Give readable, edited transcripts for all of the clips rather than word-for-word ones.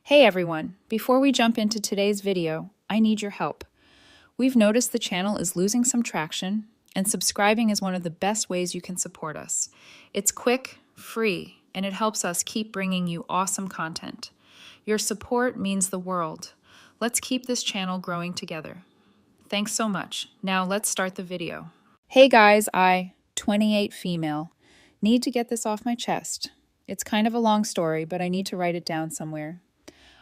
Hey everyone, before we jump into today's video, I need your help. We've noticed the channel is losing some traction, and subscribing is one of the best ways you can support us. It's quick, free, and it helps us keep bringing you awesome content. Your support means the world. Let's keep this channel growing together. Thanks so much. Now let's start the video. Hey guys, 28 female, need to get this off my chest. It's kind of a long story, but I need to write it down somewhere.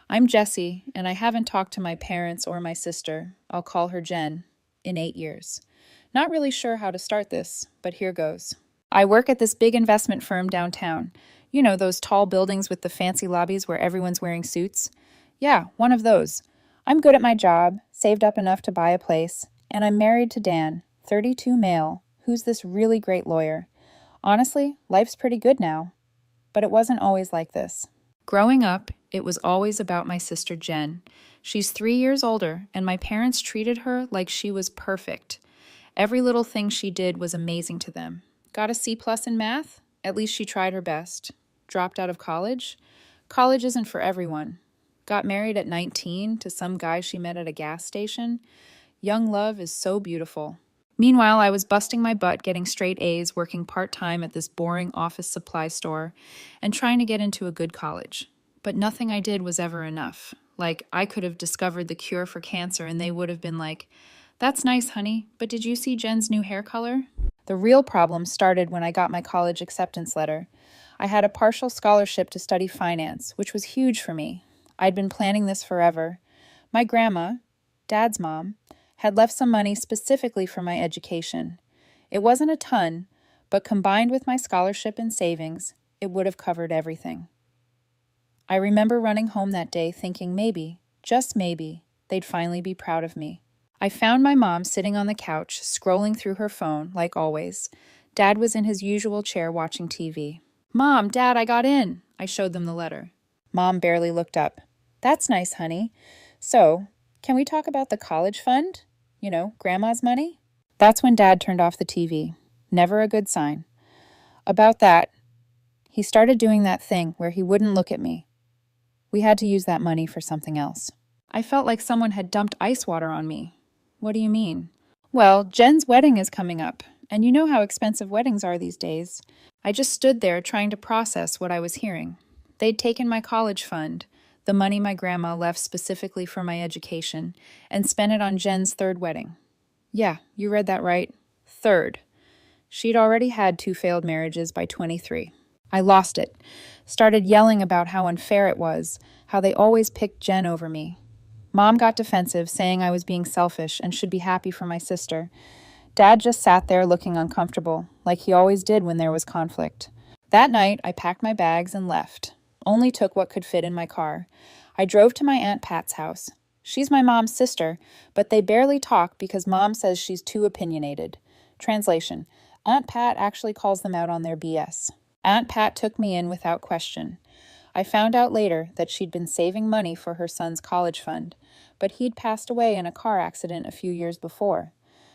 I'm Jessie, and I haven't talked to my parents or my sister, I'll call her Jen, in 8 years. Not really sure how to start this, but here goes. I work at this big investment firm downtown. You know, those tall buildings with the fancy lobbies where everyone's wearing suits? Yeah, one of those. I'm good at my job, saved up enough to buy a place, and I'm married to Dan, 32 male, who's this really great lawyer. Honestly, life's pretty good now. But it wasn't always like this. Growing up, it was always about my sister Jen. She's 3 years older, and my parents treated her like she was perfect. Every little thing she did was amazing to them. Got a C+ in math? At least she tried her best. Dropped out of college? College isn't for everyone. Got married at 19 to some guy she met at a gas station? Young love is so beautiful. Meanwhile, I was busting my butt getting straight A's, working part-time at this boring office supply store, and trying to get into a good college. But nothing I did was ever enough. Like, I could have discovered the cure for cancer and they would have been like, "That's nice, honey, but did you see Jen's new hair color?" The real problem started when I got my college acceptance letter. I had a partial scholarship to study finance, which was huge for me. I'd been planning this forever. My grandma, Dad's mom, had left some money specifically for my education. It wasn't a ton, but combined with my scholarship and savings, it would have covered everything. I remember running home that day thinking maybe, just maybe, they'd finally be proud of me. I found my mom sitting on the couch, scrolling through her phone, like always. Dad was in his usual chair watching TV. "Mom, Dad, I got in." I showed them the letter. Mom barely looked up. "That's nice, honey. So, can we talk about the college fund? You know, Grandma's money?" That's when Dad turned off the TV. Never a good sign. About that, he started doing that thing where he wouldn't look at me. We had to use that money for something else. I felt like someone had dumped ice water on me. What do you mean? Well, Jen's wedding is coming up, and you know how expensive weddings are these days. I just stood there trying to process what I was hearing. They'd taken my college fund, the money my grandma left specifically for my education, and spent it on Jen's third wedding. Yeah, you read that right. Third. She'd already had 2 failed marriages by 23. I lost it. Started yelling about how unfair it was, how they always picked Jen over me. Mom got defensive, saying I was being selfish and should be happy for my sister. Dad just sat there looking uncomfortable, like he always did when there was conflict. That night, I packed my bags and left. Only took what could fit in my car. I drove to my Aunt Pat's house. She's my mom's sister, but they barely talk because Mom says she's too opinionated. Translation: Aunt Pat actually calls them out on their BS. Aunt Pat took me in without question. I found out later that she'd been saving money for her son's college fund, but he'd passed away in a car accident a few years before.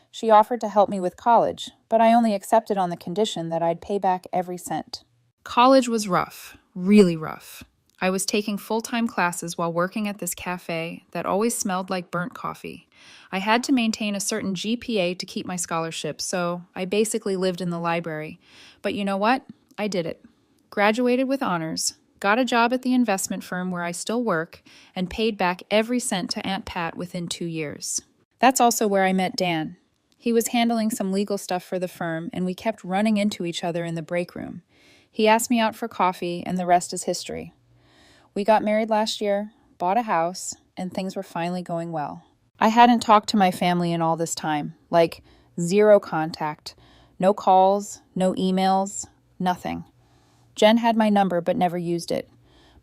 She offered to help me with college, but I only accepted on the condition that I'd pay back every cent. College was rough, really rough. I was taking full-time classes while working at this cafe that always smelled like burnt coffee. I had to maintain a certain GPA to keep my scholarship, so I basically lived in the library. But you know what? I did it. Graduated with honors, got a job at the investment firm where I still work, and paid back every cent to Aunt Pat within 2 years. That's also where I met Dan. He was handling some legal stuff for the firm, and we kept running into each other in the break room. He asked me out for coffee, and the rest is history. We got married last year, bought a house, and things were finally going well. I hadn't talked to my family in all this time, like 0 contact, no calls, no emails, nothing. Jen had my number but never used it.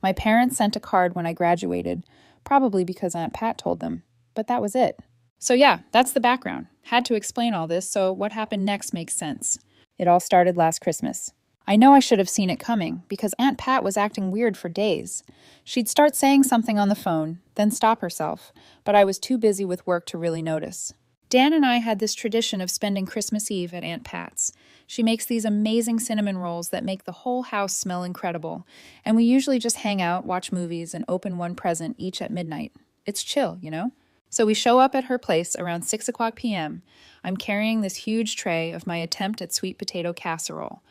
My parents sent a card when I graduated, probably because Aunt Pat told them, but that was it. So yeah, that's the background. Had to explain all this, so what happened next makes sense. It all started last Christmas. I know I should have seen it coming, because Aunt Pat was acting weird for days. She'd start saying something on the phone, then stop herself, but I was too busy with work to really notice. Dan and I had this tradition of spending Christmas Eve at Aunt Pat's. She makes these amazing cinnamon rolls that make the whole house smell incredible, and we usually just hang out, watch movies, and open one present each at midnight. It's chill, you know? So we show up at her place around 6 o'clock p.m. I'm carrying this huge tray of my attempt at sweet potato casserole.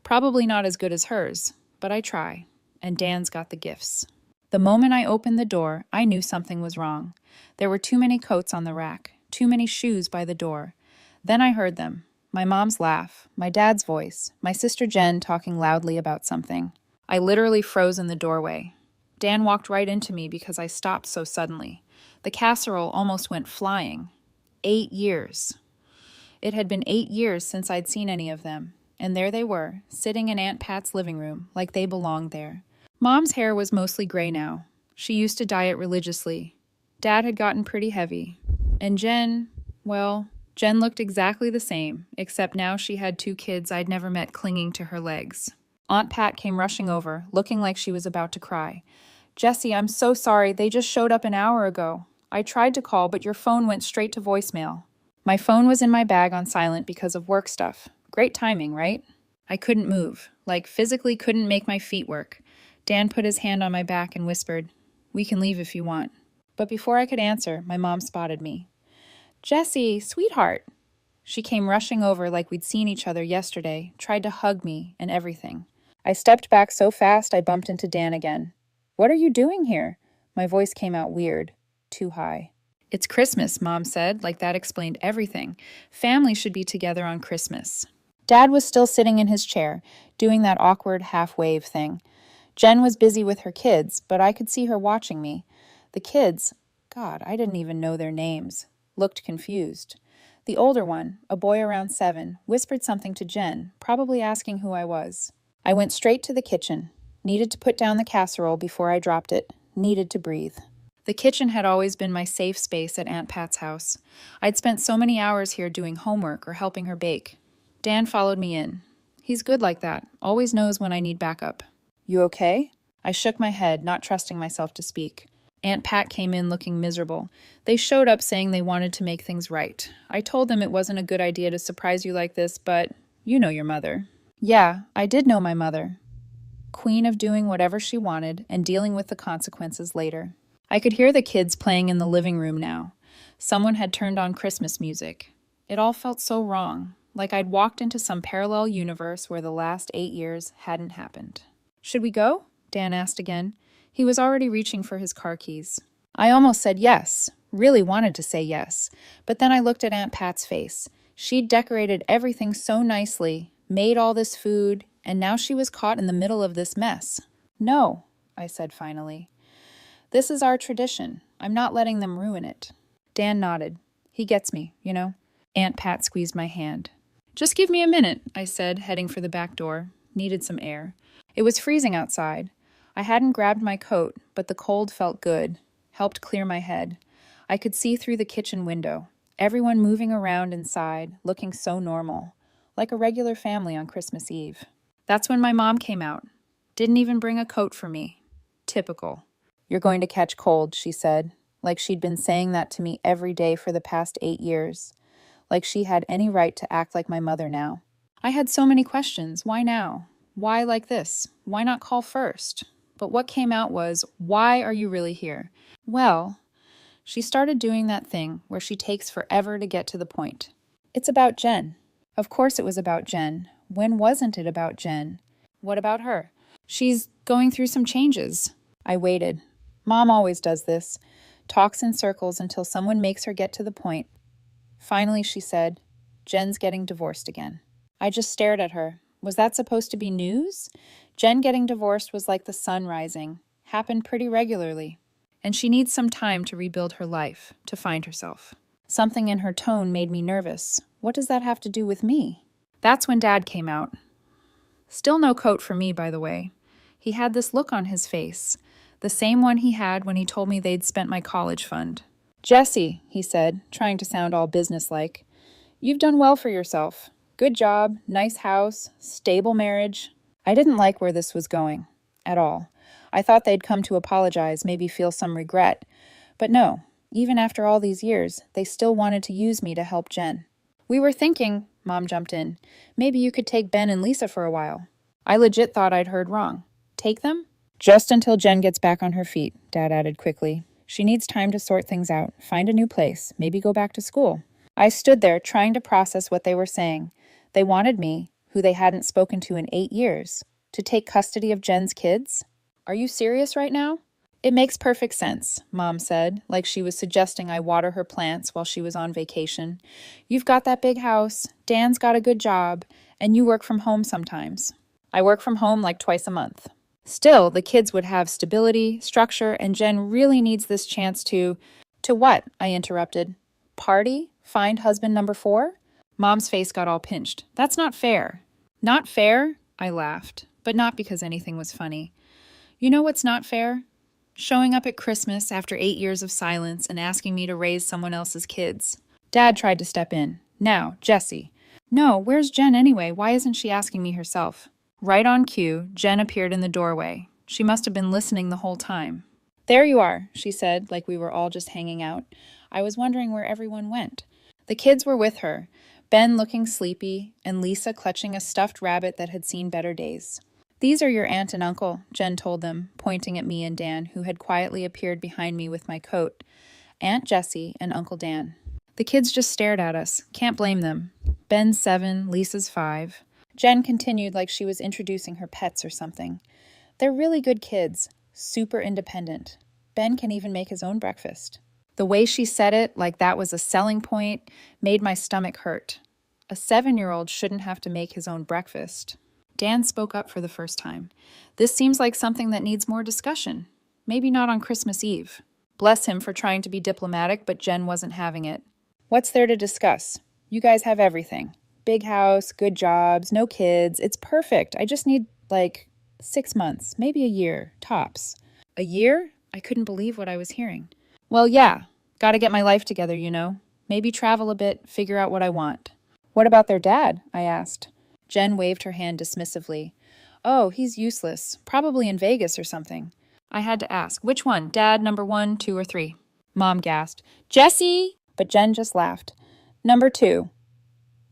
Probably not as good as hers, but I try, and Dan's got the gifts. The moment I opened the door, I knew something was wrong. There were too many coats on the rack, too many shoes by the door. Then I heard them. My mom's laugh, my dad's voice, my sister Jen talking loudly about something. I literally froze in the doorway. Dan walked right into me because I stopped so suddenly. The casserole almost went flying. 8 years. It had been 8 years since I'd seen any of them, and there they were, sitting in Aunt Pat's living room like they belonged there. Mom's hair was mostly gray now. She used to dye it religiously. Dad had gotten pretty heavy. And Jen, well, Jen looked exactly the same, except now she had 2 kids I'd never met clinging to her legs. Aunt Pat came rushing over, looking like she was about to cry. "Jessie, I'm so sorry. They just showed up an hour ago. I tried to call, but your phone went straight to voicemail." My phone was in my bag on silent because of work stuff. Great timing, right? I couldn't move, like physically couldn't make my feet work. Dan put his hand on my back and whispered, "We can leave if you want." But before I could answer, my mom spotted me. "Jessie, sweetheart." She came rushing over like we'd seen each other yesterday, tried to hug me and everything. I stepped back so fast I bumped into Dan again. "What are you doing here?" My voice came out weird, too high. "It's Christmas," Mom said, like that explained everything. Family should be together on Christmas. Dad was still sitting in his chair, doing that awkward half-wave thing. Jen was busy with her kids, but I could see her watching me. The kids, God, I didn't even know their names, looked confused. The older one, a boy around 7, whispered something to Jen, probably asking who I was. I went straight to the kitchen. Needed to put down the casserole before I dropped it. Needed to breathe. The kitchen had always been my safe space at Aunt Pat's house. I'd spent so many hours here doing homework or helping her bake. Dan followed me in. He's good like that, always knows when I need backup. "You okay?" I shook my head, not trusting myself to speak. Aunt Pat came in looking miserable. They showed up saying they wanted to make things right. I told them it wasn't a good idea to surprise you like this, but you know your mother. Yeah, I did know my mother. Queen of doing whatever she wanted and dealing with the consequences later. I could hear the kids playing in the living room now. Someone had turned on Christmas music. It all felt so wrong, like I'd walked into some parallel universe where the last 8 years hadn't happened. "Should we go?" Dan asked again. He was already reaching for his car keys. I almost said yes, really wanted to say yes, but then I looked at Aunt Pat's face. She'd decorated everything so nicely, made all this food, and now she was caught in the middle of this mess. "No," I said finally. "This is our tradition. I'm not letting them ruin it." Dan nodded. He gets me, you know. Aunt Pat squeezed my hand. "Just give me a minute," I said, heading for the back door. Needed some air. It was freezing outside. I hadn't grabbed my coat, but the cold felt good, helped clear my head. I could see through the kitchen window, everyone moving around inside, looking so normal, like a regular family on Christmas Eve. That's when my mom came out. Didn't even bring a coat for me. Typical. "You're going to catch cold," she said, like she'd been saying that to me every day for the past 8 years, like she had any right to act like my mother now. I had so many questions. Why now? Why like this? Why not call first? But what came out was, "Why are you really here?" Well, she started doing that thing where she takes forever to get to the point. "It's about Jen." Of course it was about Jen. When wasn't it about Jen? What about her? "She's going through some changes." I waited. Mom always does this. Talks in circles until someone makes her get to the point. Finally, she said, "Jen's getting divorced again." I just stared at her. Was that supposed to be news? Jen getting divorced was like the sun rising. Happened pretty regularly. And she needs some time to rebuild her life, to find herself. Something in her tone made me nervous. What does that have to do with me? That's when Dad came out. Still no coat for me, by the way. He had this look on his face, the same one he had when he told me they'd spent my college fund. "Jessie," he said, trying to sound all businesslike, "you've done well for yourself. Good job, nice house, stable marriage." I didn't like where this was going, at all. I thought they'd come to apologize, maybe feel some regret. But no, Even after all these years, they still wanted to use me to help Jen. We were thinking, Mom jumped in, maybe you could take Ben and Lisa for a while. I legit thought I'd heard wrong. Take them? Just until Jen gets back on her feet, Dad added quickly. She needs time to sort things out, find a new place, maybe go back to school. I stood there trying to process what they were saying. They wanted me, who they hadn't spoken to in 8 years, to take custody of Jen's kids? Are you serious right now? It makes perfect sense, Mom said, like she was suggesting I water her plants while she was on vacation. You've got that big house, Dan's got a good job, and you work from home sometimes. I work from home like twice a month. Still, the kids would have stability, structure, and Jen really needs this chance to... To what? I interrupted. Party? Find husband number 4? Mom's face got all pinched. That's not fair. Not fair? I laughed, but not because anything was funny. You know what's not fair? Showing up at Christmas after 8 years of silence and asking me to raise someone else's kids. Dad tried to step in. Now, Jessie. No, where's Jen anyway? Why isn't she asking me herself? Right on cue, Jen appeared in the doorway. She must have been listening the whole time. There you are, she said, like we were all just hanging out. I was wondering where everyone went. The kids were with her, Ben looking sleepy, and Lisa clutching a stuffed rabbit that had seen better days. These are your aunt and uncle, Jen told them, pointing at me and Dan, who had quietly appeared behind me with my coat. Aunt Jessie and Uncle Dan. The kids just stared at us. Can't blame them. Ben's 7, Lisa's 5. Jen continued like she was introducing her pets or something. They're really good kids, super independent. Ben can even make his own breakfast. The way she said it, like that was a selling point, made my stomach hurt. A 7-year-old shouldn't have to make his own breakfast. Dan spoke up for the first time. This seems like something that needs more discussion. Maybe not on Christmas Eve. Bless him for trying to be diplomatic, but Jen wasn't having it. What's there to discuss? You guys have everything. Big house, good jobs, no kids. It's perfect. I just need, 6 months, maybe a year, tops. A year? I couldn't believe what I was hearing. Well, yeah. Gotta get my life together, you know. Maybe travel a bit, figure out what I want. What about their dad? I asked. Jen waved her hand dismissively. Oh, he's useless. Probably in Vegas or something. I had to ask, which one? Dad, number 1, 2, or 3? Mom gasped, Jessie! But Jen just laughed. Number 2.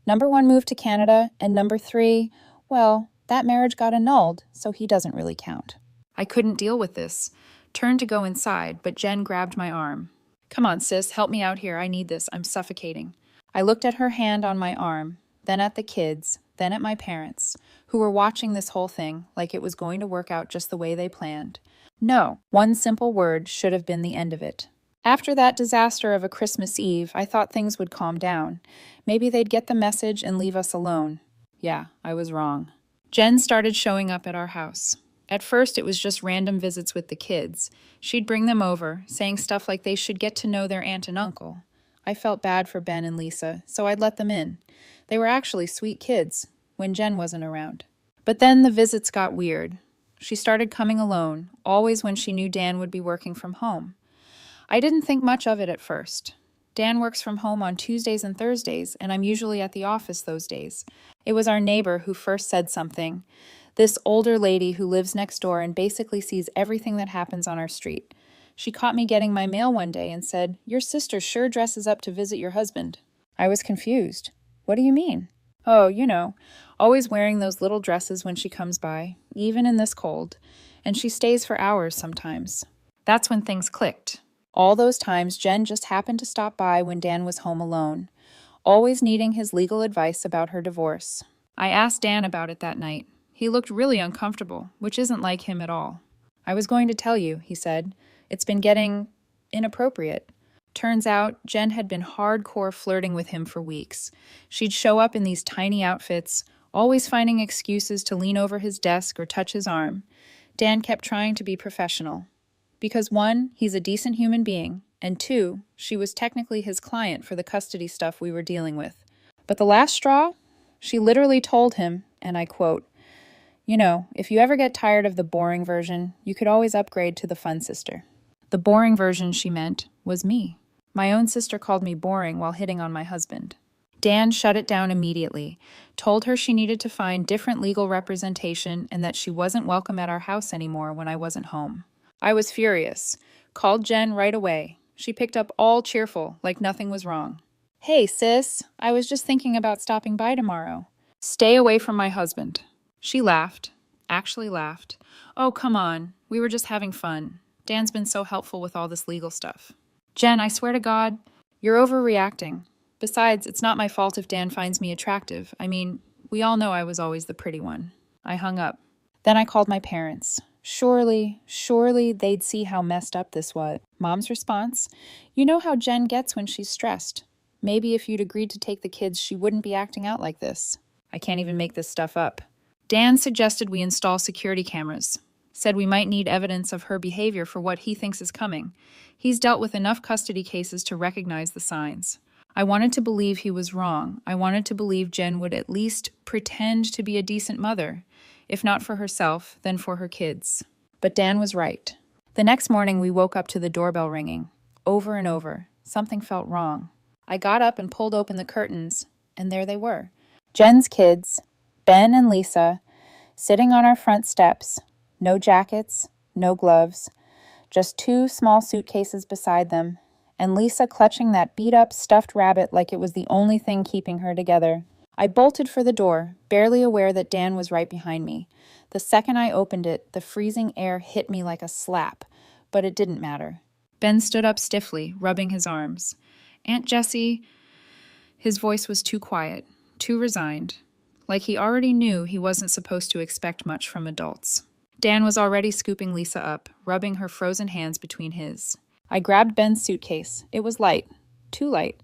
Number 1 moved to Canada, and number 3, well, that marriage got annulled, so he doesn't really count. I couldn't deal with this. Turned to go inside, but Jen grabbed my arm. Come on, sis, help me out here. I need this. I'm suffocating. I looked at her hand on my arm, then at the kids, then at my parents, who were watching this whole thing like it was going to work out just the way they planned. No, one simple word should have been the end of it. After that disaster of a Christmas Eve, I thought things would calm down. Maybe they'd get the message and leave us alone. Yeah, I was wrong. Jen started showing up at our house. At first, it was just random visits with the kids. She'd bring them over, saying stuff like they should get to know their aunt and uncle. I felt bad for Ben and Lisa, so I'd let them in. They were actually sweet kids, when Jen wasn't around. But then the visits got weird. She started coming alone, always when she knew Dan would be working from home. I didn't think much of it at first. Dan works from home on Tuesdays and Thursdays, and I'm usually at the office those days. It was our neighbor who first said something. This older lady who lives next door and basically sees everything that happens on our street. She caught me getting my mail one day and said, Your sister sure dresses up to visit your husband. I was confused. What do you mean? Oh, you know, always wearing those little dresses when she comes by, even in this cold. And she stays for hours sometimes. That's when things clicked. All those times, Jen just happened to stop by when Dan was home alone, always needing his legal advice about her divorce. I asked Dan about it that night. He looked really uncomfortable, which isn't like him at all. I was going to tell you, he said. It's been getting inappropriate. Turns out, Jen had been hardcore flirting with him for weeks. She'd show up in these tiny outfits, always finding excuses to lean over his desk or touch his arm. Dan kept trying to be professional. Because 1, he's a decent human being, and 2, she was technically his client for the custody stuff we were dealing with. But the last straw? She literally told him, and I quote, You know, if you ever get tired of the boring version, you could always upgrade to the fun sister. The boring version, she meant, was me. My own sister called me boring while hitting on my husband. Dan shut it down immediately, told her she needed to find different legal representation and that she wasn't welcome at our house anymore when I wasn't home. I was furious, called Jen right away, She picked up all cheerful, like nothing was wrong. "Hey, sis, I was just thinking about stopping by tomorrow." "Stay away from my husband." She laughed, actually laughed. "Oh, come on. We were just having fun. Dan's been so helpful with all this legal stuff." "Jen, I swear to God, you're overreacting. Besides, it's not my fault if Dan finds me attractive. I mean, we all know I was always the pretty one." I hung up. Then I called my parents. Surely they'd see how messed up this was. Mom's response: "You know how Jen gets when she's stressed. Maybe if you'd agreed to take the kids, she wouldn't be acting out like this." I can't even make this stuff up. Dan suggested we install security cameras. Said we might need evidence of her behavior for what he thinks is coming. He's dealt with enough custody cases to recognize the signs. I wanted to believe he was wrong. I wanted to believe Jen would at least pretend to be a decent mother. If not for herself, then for her kids. But Dan was right. The next morning, we woke up to the doorbell ringing. Over and over. Something felt wrong. I got up and pulled open the curtains, and there they were. Jen's kids, Ben and Lisa, sitting on our front steps. No jackets, no gloves. Just 2 small suitcases beside them, and Lisa clutching that beat-up stuffed rabbit like it was the only thing keeping her together. I bolted for the door, barely aware that Dan was right behind me. The second I opened it, the freezing air hit me like a slap, but it didn't matter. Ben stood up stiffly, rubbing his arms. "Aunt Jessie," his voice was too quiet, too resigned, like he already knew he wasn't supposed to expect much from adults. Dan was already scooping Lisa up, rubbing her frozen hands between his. I grabbed Ben's suitcase. It was light, too light.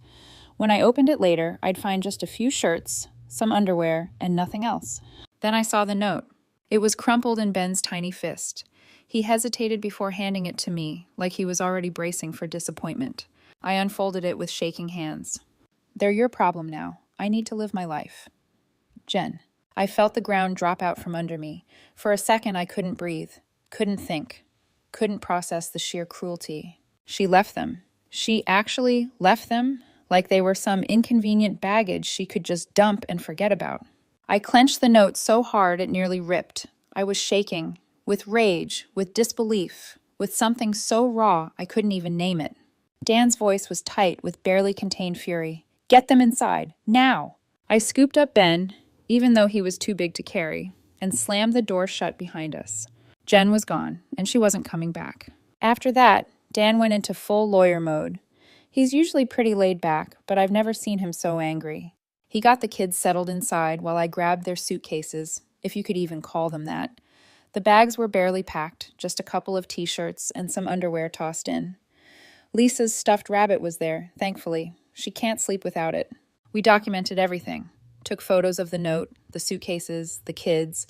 When I opened it later, I'd find just a few shirts, some underwear, and nothing else. Then I saw the note. It was crumpled in Ben's tiny fist. He hesitated before handing it to me, like he was already bracing for disappointment. I unfolded it with shaking hands. "They're your problem now. I need to live my life. Jen." I felt the ground drop out from under me. For a second, I couldn't breathe, couldn't think, couldn't process the sheer cruelty. She left them. She actually left them, like they were some inconvenient baggage she could just dump and forget about. I clenched the note so hard it nearly ripped. I was shaking, with rage, with disbelief, with something so raw I couldn't even name it. Dan's voice was tight with barely contained fury. "Get them inside, now!" I scooped up Ben, even though he was too big to carry, and slammed the door shut behind us. Jen was gone, and she wasn't coming back. After that, Dan went into full lawyer mode. He's usually pretty laid back, but I've never seen him so angry. He got the kids settled inside while I grabbed their suitcases, if you could even call them that. The bags were barely packed, just a couple of t-shirts and some underwear tossed in. Lisa's stuffed rabbit was there, thankfully. She can't sleep without it. We documented everything. Took photos of the note, the suitcases, the kids.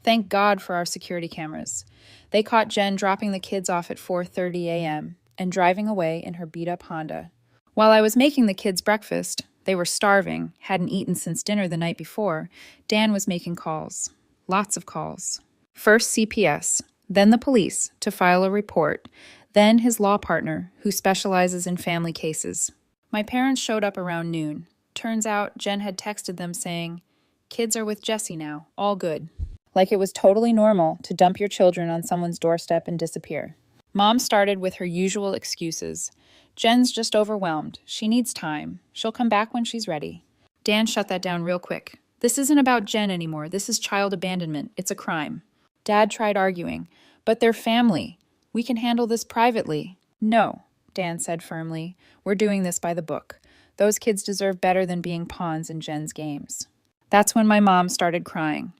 Thank God for our security cameras. They caught Jen dropping the kids off at 4:30 a.m. and driving away in her beat-up Honda. While I was making the kids breakfast, they were starving, hadn't eaten since dinner the night before, Dan was making calls. Lots of calls. First CPS, then the police to file a report, then his law partner, who specializes in family cases. My parents showed up around noon. Turns out Jen had texted them saying, "Kids are with Jessie now, all good." Like it was totally normal to dump your children on someone's doorstep and disappear. Mom started with her usual excuses. "Jen's just overwhelmed. She needs time. She'll come back when she's ready." Dan shut that down real quick. "This isn't about Jen anymore. This is child abandonment. It's a crime." Dad tried arguing. "But they're family. We can handle this privately." "No," Dan said firmly. "We're doing this by the book. Those kids deserve better than being pawns in Jen's games." That's when my mom started crying.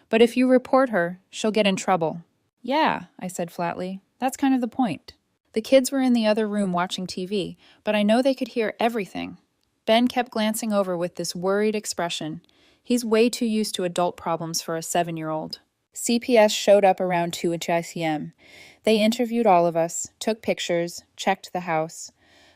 "But if you report her, she'll get in trouble." "Yeah," I said flatly. "That's kind of the point." The kids were in the other room watching TV, but I know they could hear everything. Ben kept glancing over with this worried expression. He's way too used to adult problems for a 7-year-old. CPS showed up around 2 ICM. They interviewed all of us, took pictures, checked the house.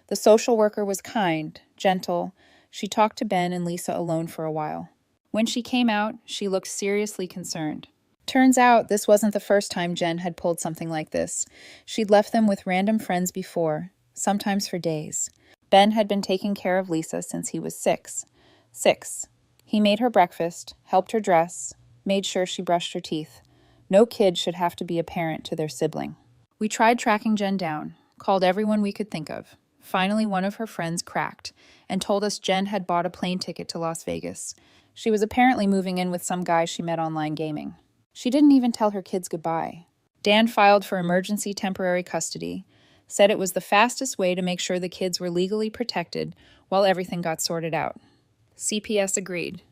The social worker was kind, gentle. She talked to Ben and Lisa alone for a while. When she came out, she looked seriously concerned. Turns out this wasn't the first time Jen had pulled something like this. She'd left them with random friends before, sometimes for days. Ben had been taking care of Lisa since he was 6. 6. He made her breakfast, helped her dress, made sure she brushed her teeth. No kid should have to be a parent to their sibling. We tried tracking Jen down, called everyone we could think of. Finally, one of her friends cracked and told us Jen had bought a plane ticket to Las Vegas. She was apparently moving in with some guy she met online gaming. She didn't even tell her kids goodbye. Dan filed for emergency temporary custody, said it was the fastest way to make sure the kids were legally protected while everything got sorted out. CPS agreed.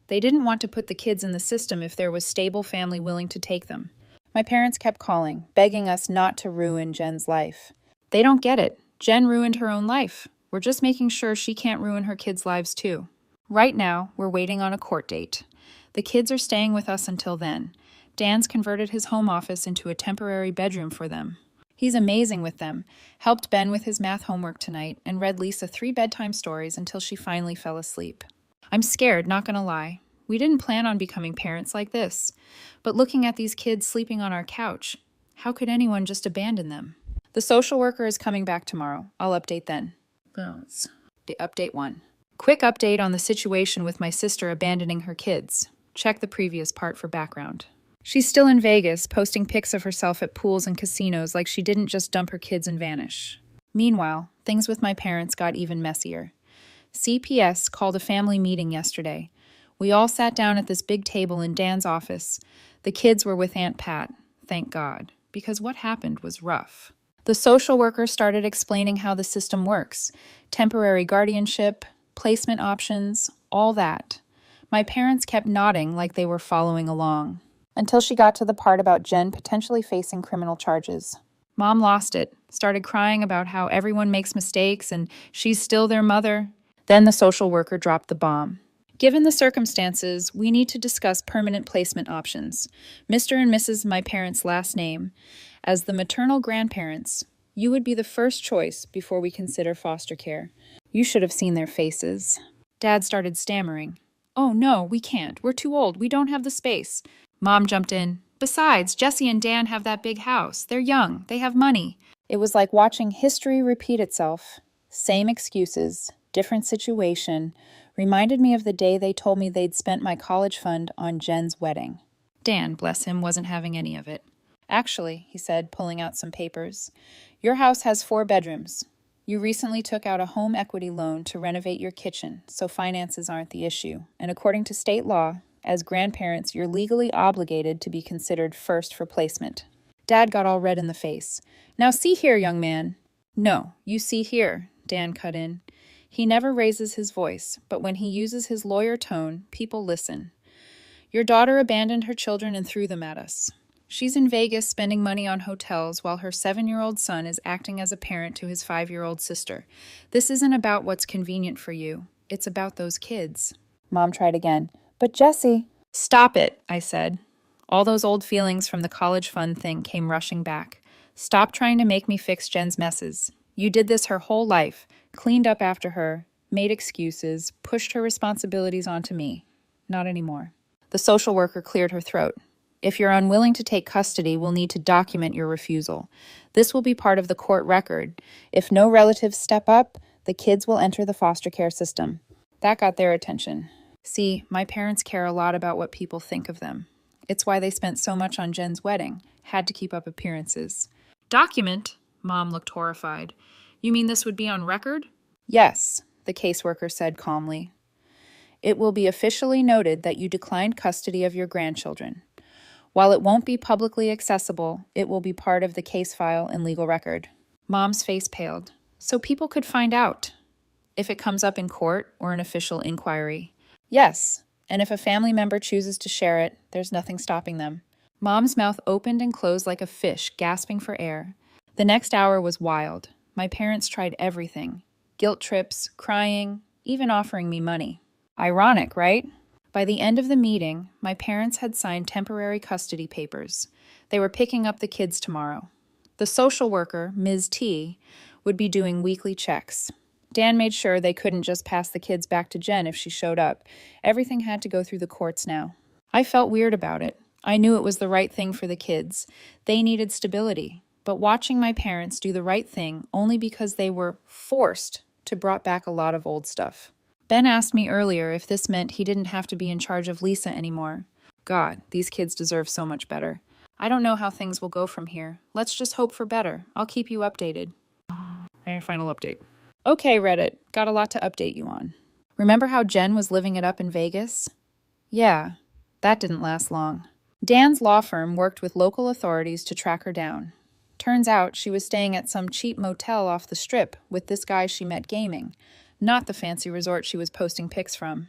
They didn't want to put the kids in the system if there was stable family willing to take them. My parents kept calling, begging us not to ruin Jen's life. They don't get it. Jen ruined her own life. We're just making sure she can't ruin her kids' lives too. Right now, we're waiting on a court date. The kids are staying with us until then. Dan's converted his home office into a temporary bedroom for them. He's amazing with them, helped Ben with his math homework tonight, and read Lisa 3 bedtime stories until she finally fell asleep. I'm scared, not gonna lie. We didn't plan on becoming parents like this. But looking at these kids sleeping on our couch, how could anyone just abandon them? The social worker is coming back tomorrow. I'll update then. Update 1. Quick update on the situation with my sister abandoning her kids. Check the previous part for background. She's still in Vegas, posting pics of herself at pools and casinos like she didn't just dump her kids and vanish. Meanwhile, things with my parents got even messier. CPS called a family meeting yesterday. We all sat down at this big table in Dan's office. The kids were with Aunt Pat, thank God, because what happened was rough. The social worker started explaining how the system works. Temporary guardianship, placement options, all that. My parents kept nodding like they were following along, until she got to the part about Jen potentially facing criminal charges. Mom lost it, started crying about how everyone makes mistakes and she's still their mother. Then the social worker dropped the bomb. Given the circumstances, we need to discuss permanent placement options. Mr. and Mrs. my parents' last name. As the maternal grandparents, you would be the first choice before we consider foster care. You should have seen their faces. Dad started stammering. Oh no, we can't. We're too old. We don't have the space. Mom jumped in. Besides, Jesse and Dan have that big house. They're young. They have money. It was like watching history repeat itself. Same excuses, different situation. Reminded me of the day they told me they'd spent my college fund on Jen's wedding. Dan, bless him, wasn't having any of it. Actually, he said, pulling out some papers, your house has 4 bedrooms. You recently took out a home equity loan to renovate your kitchen, so finances aren't the issue. And according to state law, as grandparents, you're legally obligated to be considered first for placement. Dad got all red in the face. Now see here, young man. No, you see here, Dan cut in. He never raises his voice, but when he uses his lawyer tone, people listen. Your daughter abandoned her children and threw them at us. She's in Vegas spending money on hotels while her 7-year-old son is acting as a parent to his 5-year-old sister. This isn't about what's convenient for you. It's about those kids. Mom tried again. But Jesse... Stop it, I said. All those old feelings from the college fund thing came rushing back. Stop trying to make me fix Jen's messes. You did this her whole life, cleaned up after her, made excuses, pushed her responsibilities onto me. Not anymore. The social worker cleared her throat. If you're unwilling to take custody, we'll need to document your refusal. This will be part of the court record. If no relatives step up, the kids will enter the foster care system. That got their attention. See, my parents care a lot about what people think of them. It's why they spent so much on Jen's wedding, had to keep up appearances. Document? Mom looked horrified. You mean this would be on record? Yes, the caseworker said calmly. It will be officially noted that you declined custody of your grandchildren. While it won't be publicly accessible, it will be part of the case file and legal record. Mom's face paled. So people could find out. If it comes up in court or an official inquiry. Yes, and if a family member chooses to share it, there's nothing stopping them. Mom's mouth opened and closed like a fish, gasping for air. The next hour was wild. My parents tried everything. Guilt trips, crying, even offering me money. Ironic, right? By the end of the meeting, my parents had signed temporary custody papers. They were picking up the kids tomorrow. The social worker, Ms. T, would be doing weekly checks. Dan made sure they couldn't just pass the kids back to Jen if she showed up. Everything had to go through the courts now. I felt weird about it. I knew it was the right thing for the kids. They needed stability. But watching my parents do the right thing only because they were forced to brought back a lot of old stuff. Ben asked me earlier if this meant he didn't have to be in charge of Lisa anymore. God, these kids deserve so much better. I don't know how things will go from here. Let's just hope for better. I'll keep you updated. And final update. Okay, Reddit, got a lot to update you on. Remember how Jen was living it up in Vegas? Yeah, that didn't last long. Dan's law firm worked with local authorities to track her down. Turns out she was staying at some cheap motel off the strip with this guy she met gaming, not the fancy resort she was posting pics from.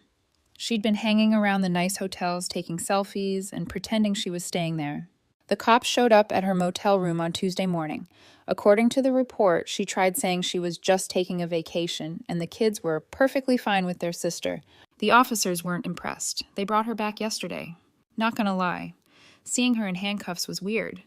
She'd been hanging around the nice hotels taking selfies and pretending she was staying there. The cops showed up at her motel room on Tuesday morning. According to the report, she tried saying she was just taking a vacation and the kids were perfectly fine with their sister. The officers weren't impressed. They brought her back yesterday. Not gonna lie, seeing her in handcuffs was weird.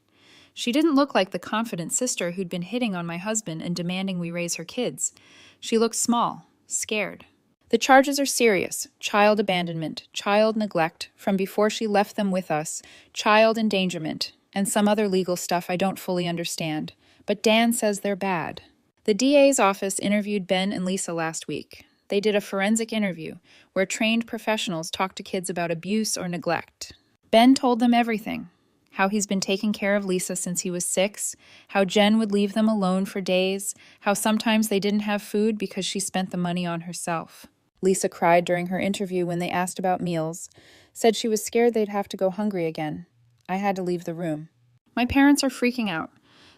She didn't look like the confident sister who'd been hitting on my husband and demanding we raise her kids. She looked small, scared. The charges are serious: child abandonment, child neglect from before she left them with us, child endangerment, and some other legal stuff I don't fully understand. But Dan says they're bad. The DA's office interviewed Ben and Lisa last week. They did a forensic interview where trained professionals talked to kids about abuse or neglect. Ben told them everything: how he's been taking care of Lisa since he was 6, how Jen would leave them alone for days, how sometimes they didn't have food because she spent the money on herself. Lisa cried during her interview when they asked about meals, said she was scared they'd have to go hungry again. I had to leave the room. My parents are freaking out.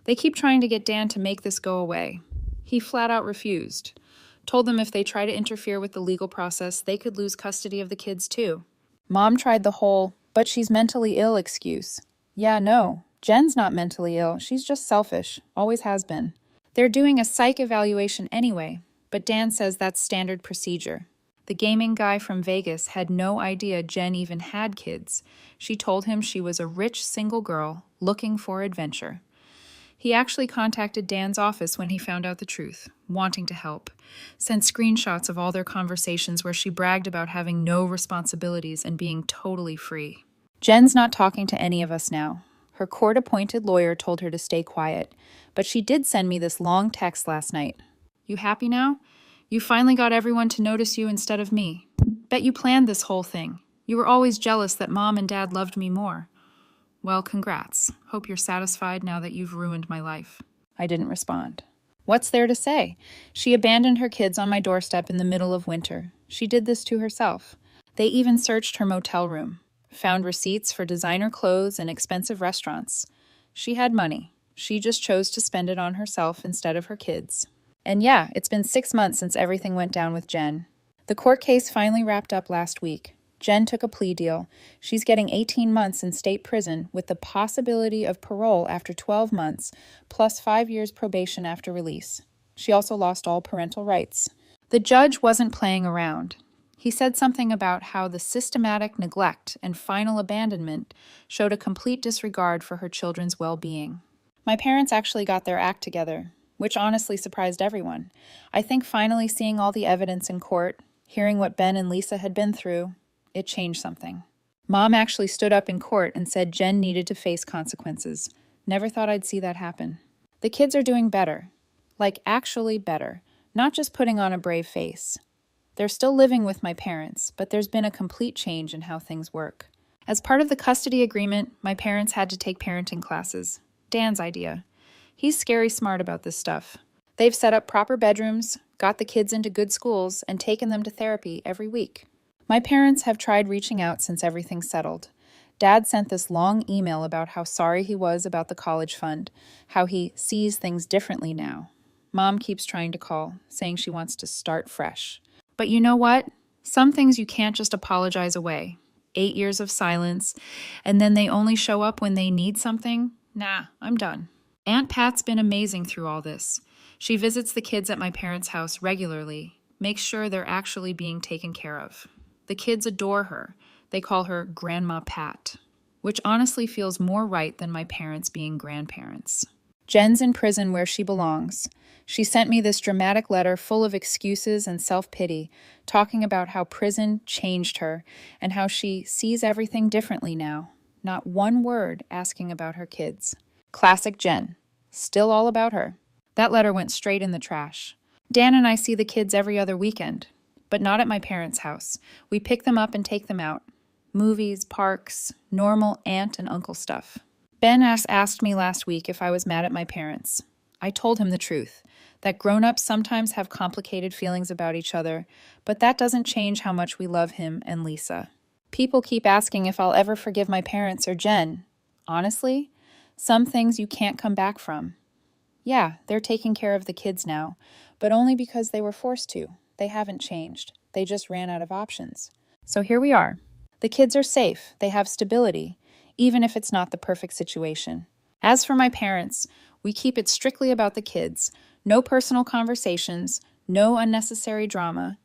They keep trying to get Dan to make this go away. He flat out refused. Told them if they try to interfere with the legal process, they could lose custody of the kids too. Mom tried the whole, but she's mentally ill excuse. Yeah, no, Jen's not mentally ill. She's just selfish. Always has been. They're doing a psych evaluation anyway, but Dan says that's standard procedure. The gaming guy from Vegas had no idea Jen even had kids. She told him she was a rich single girl looking for adventure. He actually contacted Dan's office when he found out the truth, wanting to help. Sent screenshots of all their conversations where she bragged about having no responsibilities and being totally free. Jen's not talking to any of us now. Her court-appointed lawyer told her to stay quiet, but she did send me this long text last night. You happy now? You finally got everyone to notice you instead of me. Bet you planned this whole thing. You were always jealous that Mom and Dad loved me more. Well, congrats. Hope you're satisfied now that you've ruined my life. I didn't respond. What's there to say? She abandoned her kids on my doorstep in the middle of winter. She did this to herself. They even searched her motel room, found receipts for designer clothes and expensive restaurants. She had money. She just chose to spend it on herself instead of her kids. And yeah, it's been 6 months since everything went down with Jen. The court case finally wrapped up last week. Jen took a plea deal. She's getting 18 months in state prison with the possibility of parole after 12 months, plus 5 years probation after release. She also lost all parental rights. The judge wasn't playing around. He said something about how the systematic neglect and final abandonment showed a complete disregard for her children's well-being. My parents actually got their act together, which honestly surprised everyone. I think finally seeing all the evidence in court, hearing what Ben and Lisa had been through, it changed something. Mom actually stood up in court and said Jen needed to face consequences. Never thought I'd see that happen. The kids are doing better. Like actually better. Not just putting on a brave face. They're still living with my parents, but there's been a complete change in how things work. As part of the custody agreement, my parents had to take parenting classes. Dan's idea. He's scary smart about this stuff. They've set up proper bedrooms, got the kids into good schools, and taken them to therapy every week. My parents have tried reaching out since everything settled. Dad sent this long email about how sorry he was about the college fund, how he sees things differently now. Mom keeps trying to call, saying she wants to start fresh. But you know what? Some things you can't just apologize away. 8 years of silence, and then they only show up when they need something? Nah, I'm done. Aunt Pat's been amazing through all this. She visits the kids at my parents' house regularly, makes sure they're actually being taken care of. The kids adore her. They call her Grandma Pat, which honestly feels more right than my parents being grandparents. Jen's in prison where she belongs. She sent me this dramatic letter full of excuses and self-pity, talking about how prison changed her and how she sees everything differently now. Not one word asking about her kids. Classic Jen. Still all about her. That letter went straight in the trash. Dan and I see the kids every other weekend, but not at my parents' house. We pick them up and take them out. Movies, parks, normal aunt and uncle stuff. Ben asked me last week if I was mad at my parents. I told him the truth. that grown-ups sometimes have complicated feelings about each other, but that doesn't change how much we love him and Lisa. People keep asking if I'll ever forgive my parents or Jen. Honestly, some things you can't come back from. Yeah, they're taking care of the kids now, but only because they were forced to. They haven't changed. They just ran out of options. So here we are. The kids are safe. They have stability, even if it's not the perfect situation. As for my parents, we keep it strictly about the kids. No personal conversations, no unnecessary drama.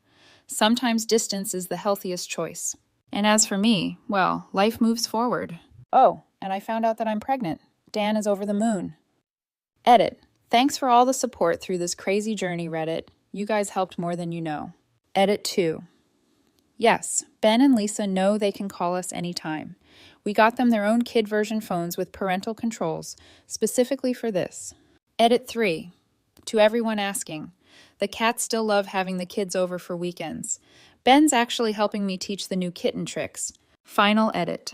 Sometimes distance is the healthiest choice. And as for me, well, life moves forward. Oh, and I found out that I'm pregnant. Dan is over the moon. Edit. Thanks for all the support through this crazy journey, Reddit. You guys helped more than you know. Edit 2. Yes, Ben and Lisa know they can call us anytime. We got them their own kid version phones with parental controls, specifically for this. Edit 3. To everyone asking, the cats still love having the kids over for weekends. Ben's actually helping me teach the new kitten tricks. Final edit.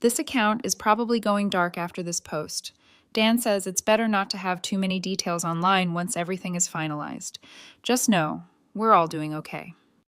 This account is probably going dark after this post. Dan says it's better not to have too many details online once everything is finalized. Just know, we're all doing okay.